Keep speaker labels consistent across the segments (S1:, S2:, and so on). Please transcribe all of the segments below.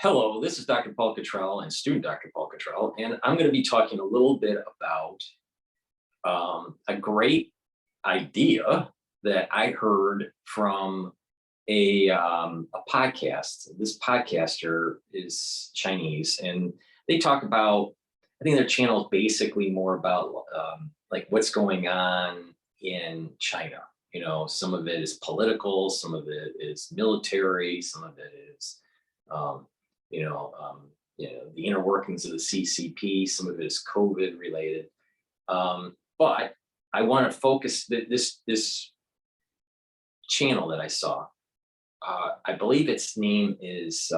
S1: Hello, this is Dr. Paul Cottrell and student Dr. Paul Cottrell, and I'm going to be talking a little bit about a great idea that I heard from a podcast. This podcaster is Chinese, and they talk about, I think their channel is basically more about like what's going on in China. You know, some of it is political, some of it is military, some of it is the inner workings of the CCP, some of it is COVID related. But I want to focus this channel that I saw. I believe its name is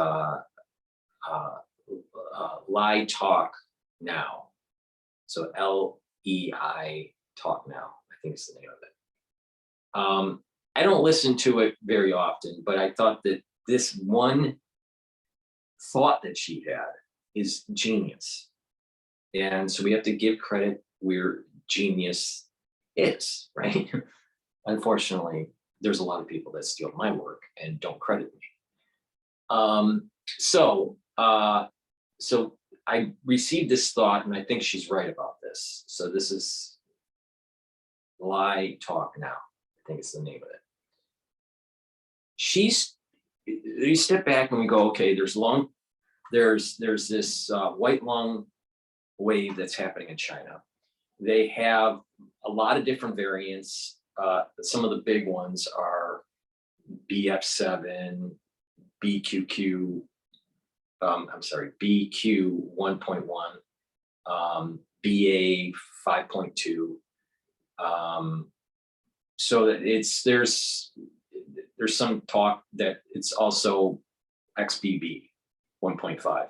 S1: Lie Talk Now. So LEI Talk Now, I think is the name of it. I don't listen to it very often, but I thought that this one thought that she had is genius. And so we have to give credit where genius is, right? Unfortunately, there's a lot of people that steal my work and don't credit me. So I received this thought, and I think she's right about this. So this is Lie Talk Now. I think it's the name of it. You step back and we go, okay, there's this white lung wave that's happening in China. They have a lot of different variants. Some of the big ones are BF7, BQ 1.1, BA 5.2. So that there's some talk that it's also XBB 1.5,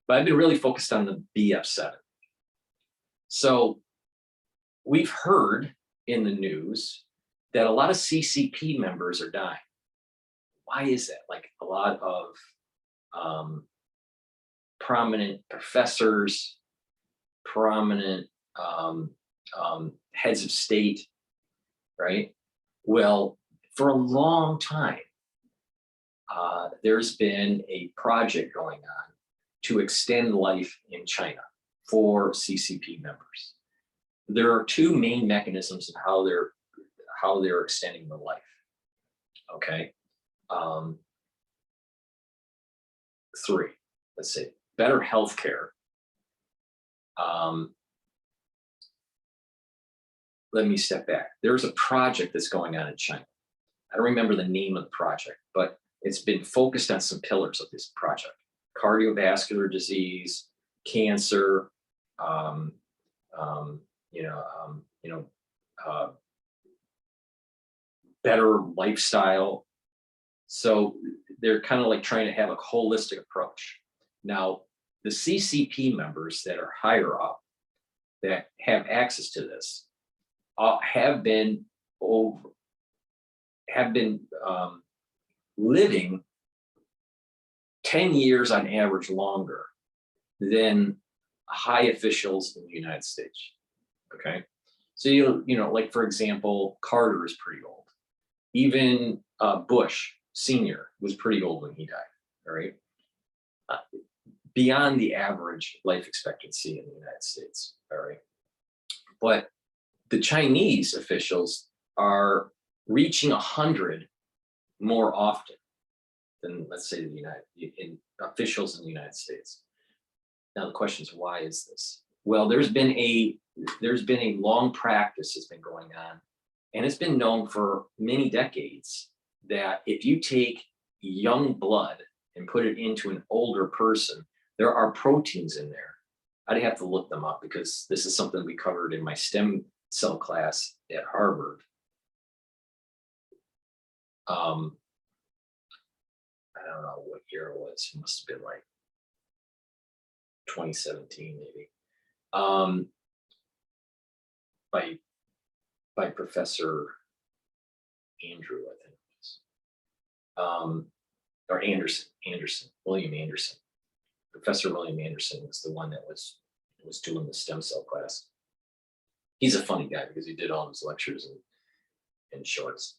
S1: but I've been really focused on the BF7. So we've heard in the news that a lot of CCP members are dying. Why is that? Like a lot of prominent professors, prominent heads of state, right? Well, for a long time, there's been a project going on to extend life in China for CCP members. There are two main mechanisms of how they're extending the life. Okay, three. Let's say better healthcare. Let me step back. There's a project that's going on in China. I don't remember the name of the project, but it's been focused on some pillars of this project: cardiovascular disease, cancer, better lifestyle. So they're kind of like trying to have a holistic approach. Now, the CCP members that are higher up that have access to this have been living 10 years on average longer than high officials in the United States. Okay, so like for example, Carter is pretty old. Even Bush Sr. was pretty old when he died. All right, beyond the average life expectancy in the United States. All right, but the Chinese officials are reaching 100 more often than, let's say, officials in the United States. Now the question is, why is this? Well, there's been a long practice that's been going on, and it's been known for many decades that if you take young blood and put it into an older person, there are proteins in there. I'd have to look them up because this is something we covered in my stem cell class at Harvard. I don't know what year it was. It must have been like 2017, maybe. By Professor Andrew, I think it was, or Anderson, William Anderson. Professor William Anderson was the one that was doing the stem cell class. He's a funny guy because he did all his lectures in shorts.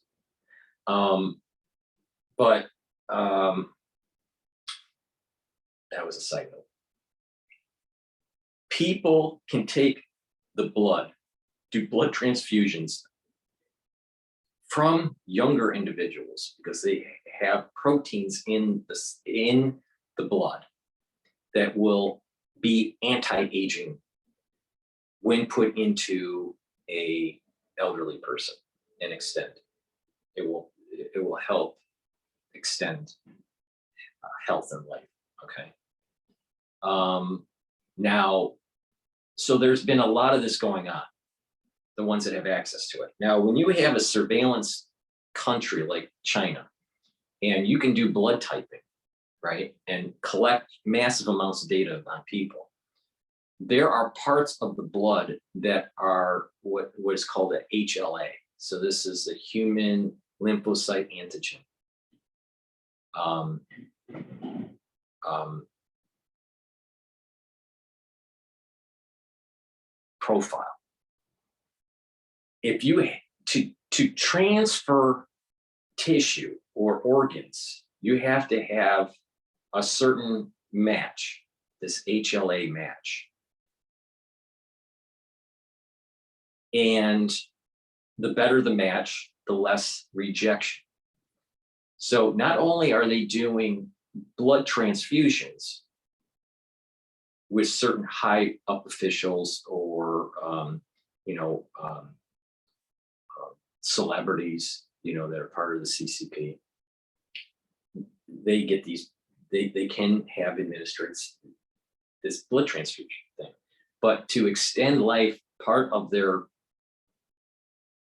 S1: That was a side note. People can take the blood, do blood transfusions from younger individuals because they have proteins in the blood that will be anti-aging when put into a elderly person and extend. It will help extend health and life. Okay. Now, so there's been a lot of this going on, the ones that have access to it. Now, when you have a surveillance country like China, and you can do blood typing, right, and collect massive amounts of data on people, there are parts of the blood that are what is called a HLA. So this is a human lymphocyte antigen. Profile. If you to transfer tissue or organs, you have to have a certain match, this HLA match. And the better the match, the less rejection. So not only are they doing blood transfusions with certain high up officials or celebrities, that are part of the CCP, they get these, they can have administered this blood transfusion thing. But to extend life, part of their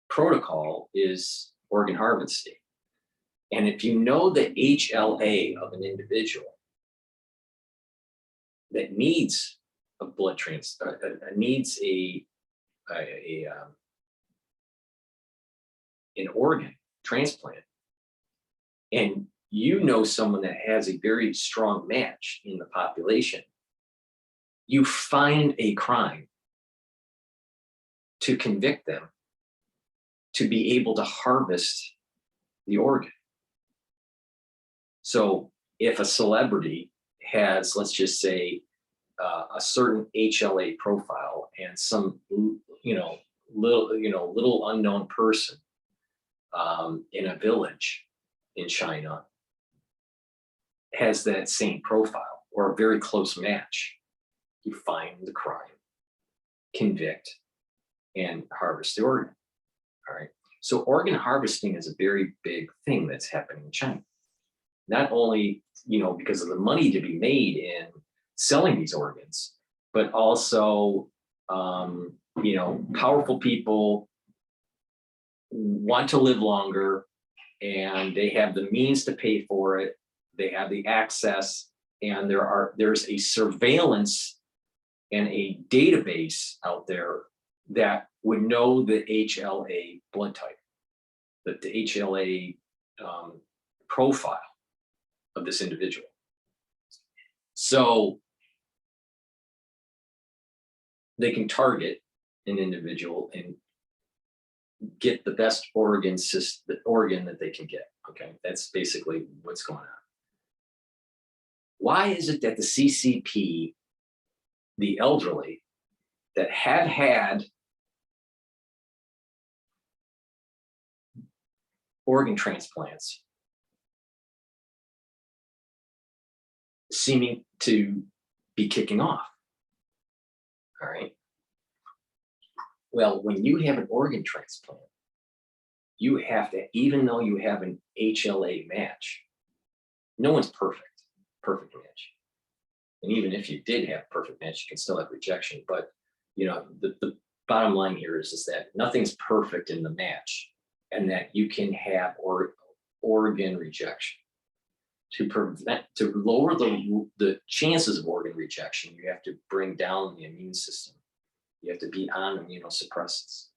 S1: protocol is organ harvesting. And if you know the HLA of an individual that needs a blood needs an organ transplant, and you know someone that has a very strong match in the population, you find a crime to convict them to be able to harvest the organ. So if a celebrity has, let's just say, a certain HLA profile, and some little unknown person in a village in China has that same profile or a very close match, you find the crime, convict, and harvest the organ. All right. So organ harvesting is a very big thing that's happening in China. Not only, because of the money to be made in selling these organs, but also, powerful people want to live longer, and they have the means to pay for it. They have the access, and there's a surveillance and a database out there that would know the HLA blood type, the HLA profile of this individual. So they can target an individual and get the best organ that they can get. Okay, that's basically what's going on. Why is it that the CCP, the elderly that have had organ transplants, seeming to be kicking off? All right. Well, when you have an organ transplant, you have to, even though you have an HLA match, no one's perfect match. And even if you did have perfect match, you can still have rejection. But the bottom line here is that nothing's perfect in the match, and that you can have organ rejection. To lower the chances of organ rejection, you have to bring down the immune system. You have to be on immunosuppressants.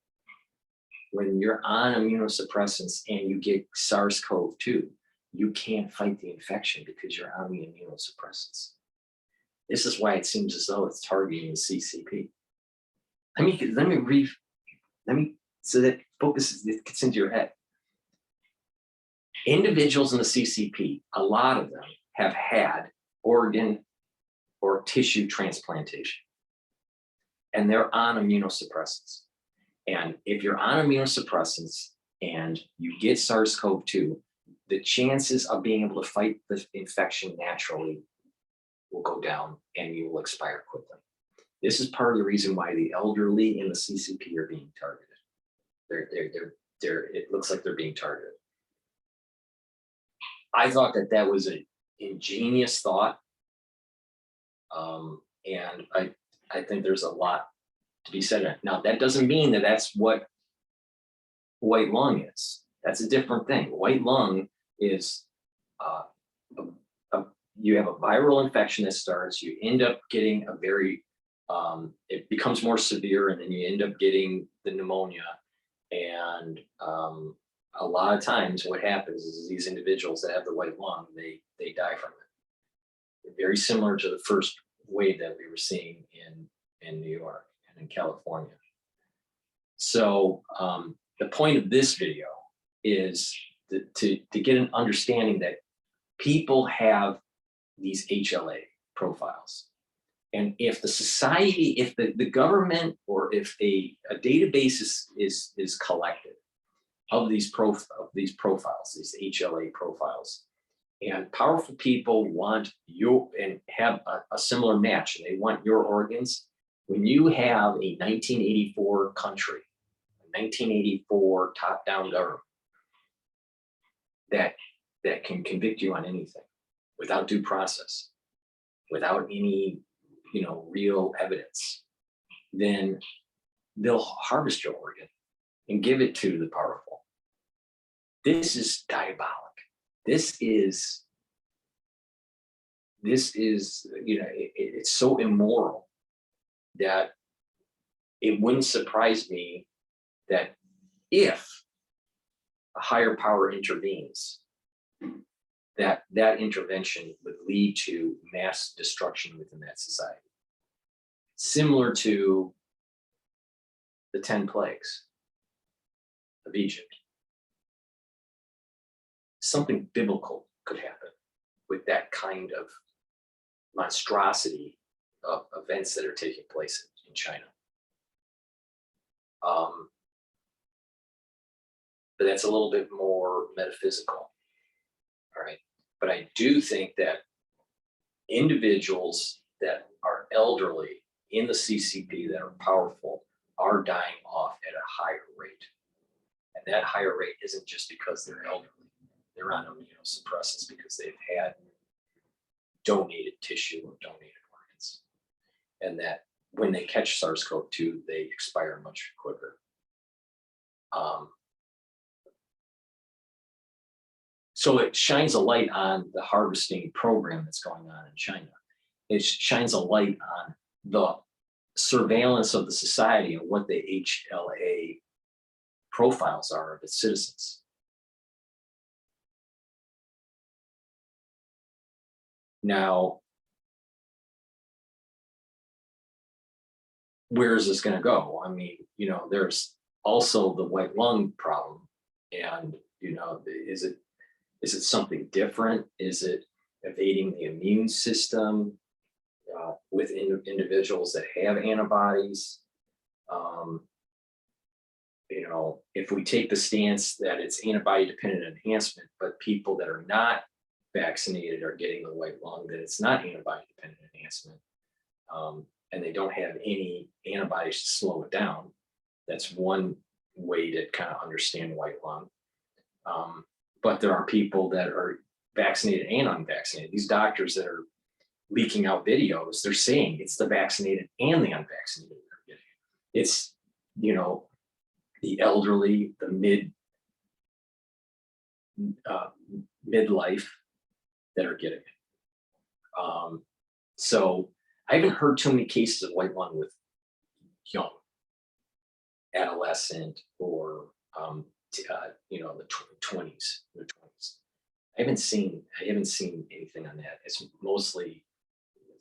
S1: When you're on immunosuppressants and you get SARS-CoV-2, you can't fight the infection because you're on the immunosuppressants. This is why it seems as though it's targeting the CCP. So that gets into your head. Individuals in the CCP, a lot of them have had organ or tissue transplantation. And they're on immunosuppressants. And if you're on immunosuppressants and you get SARS-CoV-2, the chances of being able to fight the infection naturally will go down and you will expire quickly. This is part of the reason why the elderly in the CCP are being targeted. It looks like they're being targeted. I thought that that was an ingenious thought. And I think there's a lot to be said. Now, that doesn't mean that that's what white lung is. That's a different thing. White lung is, you have a viral infection that starts, you end up getting a very, it becomes more severe, and then you end up getting the pneumonia. And a lot of times what happens is these individuals that have the white lung, they die from it. Very similar to the first wave that we were seeing in New York and in California. So the point of this video is to get an understanding that people have these HLA profiles. And if the society, if the government, or if a database is collected of these profiles, these HLA profiles, and powerful people want you and have a similar match, and they want your organs, when you have a 1984 country, a 1984 top-down government that can convict you on anything without due process, without any real evidence, then they'll harvest your organ and give it to the powerful. This is diabolic. This is it's so immoral that it wouldn't surprise me that if a higher power intervenes, that intervention would lead to mass destruction within that society. Similar to the 10 plagues of Egypt. Something biblical could happen with that kind of monstrosity of events that are taking place in China. But that's a little bit more metaphysical. All right. But I do think that individuals that are elderly in the CCP that are powerful are dying off at a higher rate. And that higher rate isn't just because they're elderly. They're on immunosuppressants because they've had donated tissue or donated organs. And that when they catch SARS-CoV-2, they expire much quicker. So it shines a light on the harvesting program that's going on in China. It shines a light on the surveillance of the society and what the HLA profiles are of its citizens. Now, where is this going to go? I mean, there's also the white lung problem, and is it something different? Is it evading the immune system with individuals that have antibodies? If we take the stance that it's antibody-dependent enhancement, but people that are not vaccinated are getting the white lung, then it's not antibody-dependent enhancement, and they don't have any antibodies to slow it down. That's one way to kind of understand white lung. But there are people that are vaccinated and unvaccinated. These doctors that are leaking out videos, they're saying it's the vaccinated and the unvaccinated that are getting it. It's, the elderly, the midlife that are getting it. So I haven't heard too many cases of white lung with young, adolescent, or the 20s. I haven't seen anything on that. It's mostly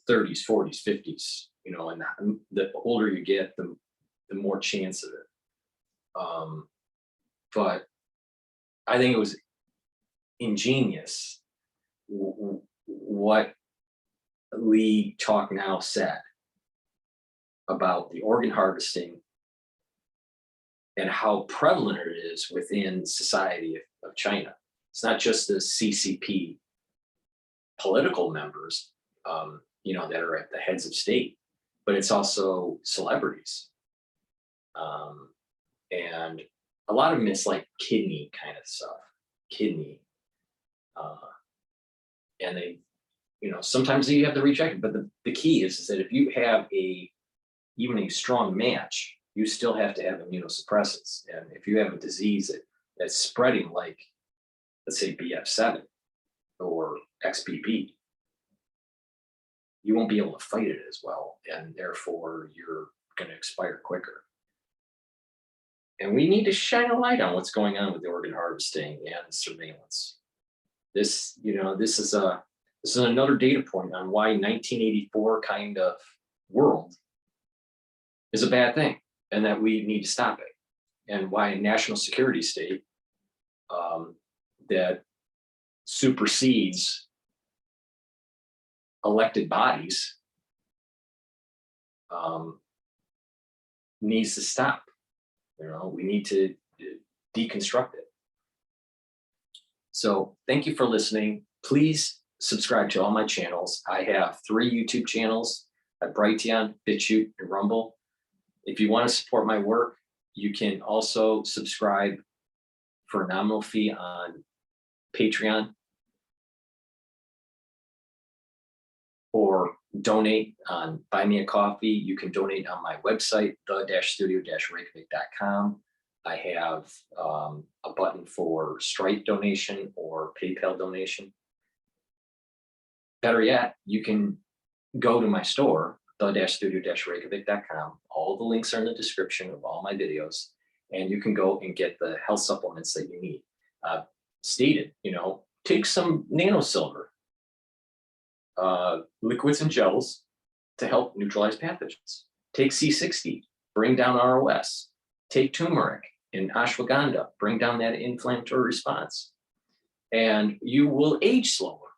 S1: 30s, 40s, 50s. And the older you get, the more chance of it. But I think it was ingenious what Lee Talk Now said about the organ harvesting and how prevalent it is within society of China. It's not just the CCP political members, that are at the heads of state, but it's also celebrities. And a lot of them, it's like kidney kind of stuff, and they, sometimes you have to recheck it, but the key is that if you have even a strong match, you still have to have immunosuppressants. And if you have a disease that's spreading, like, let's say BF7 or XBB, you won't be able to fight it as well. And therefore you're going to expire quicker. And we need to shine a light on what's going on with the organ harvesting and surveillance. This is another data point on why 1984 kind of world is a bad thing, and that we need to stop it, and why a national security state that supersedes elected bodies needs to stop. We need to deconstruct it. So thank you for listening. Please subscribe to all my channels. I have 3 YouTube channels at Brighteon, Bitchute, and Rumble. If you want to support my work, you can also subscribe for a nominal fee on Patreon, or donate on Buy Me a Coffee. You can donate on my website, the-studio-reykjavik.com. I have a button for Stripe donation or PayPal donation. Better yet, you can go to my store, the-studio-reykjavik.com. All the links are in the description of all my videos, and you can go and get the health supplements that you need. Stated, take some nanosilver, liquids and gels to help neutralize pathogens. Take C60, bring down ROS. Take turmeric and ashwagandha, bring down that inflammatory response. And you will age slower.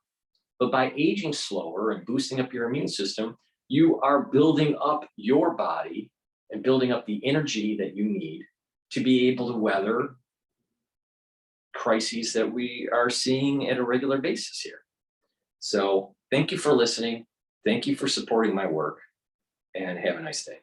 S1: But by aging slower and boosting up your immune system, you are building up your body and building up the energy that you need to be able to weather crises that we are seeing at a regular basis here. So thank you for listening. Thank you for supporting my work, and have a nice day.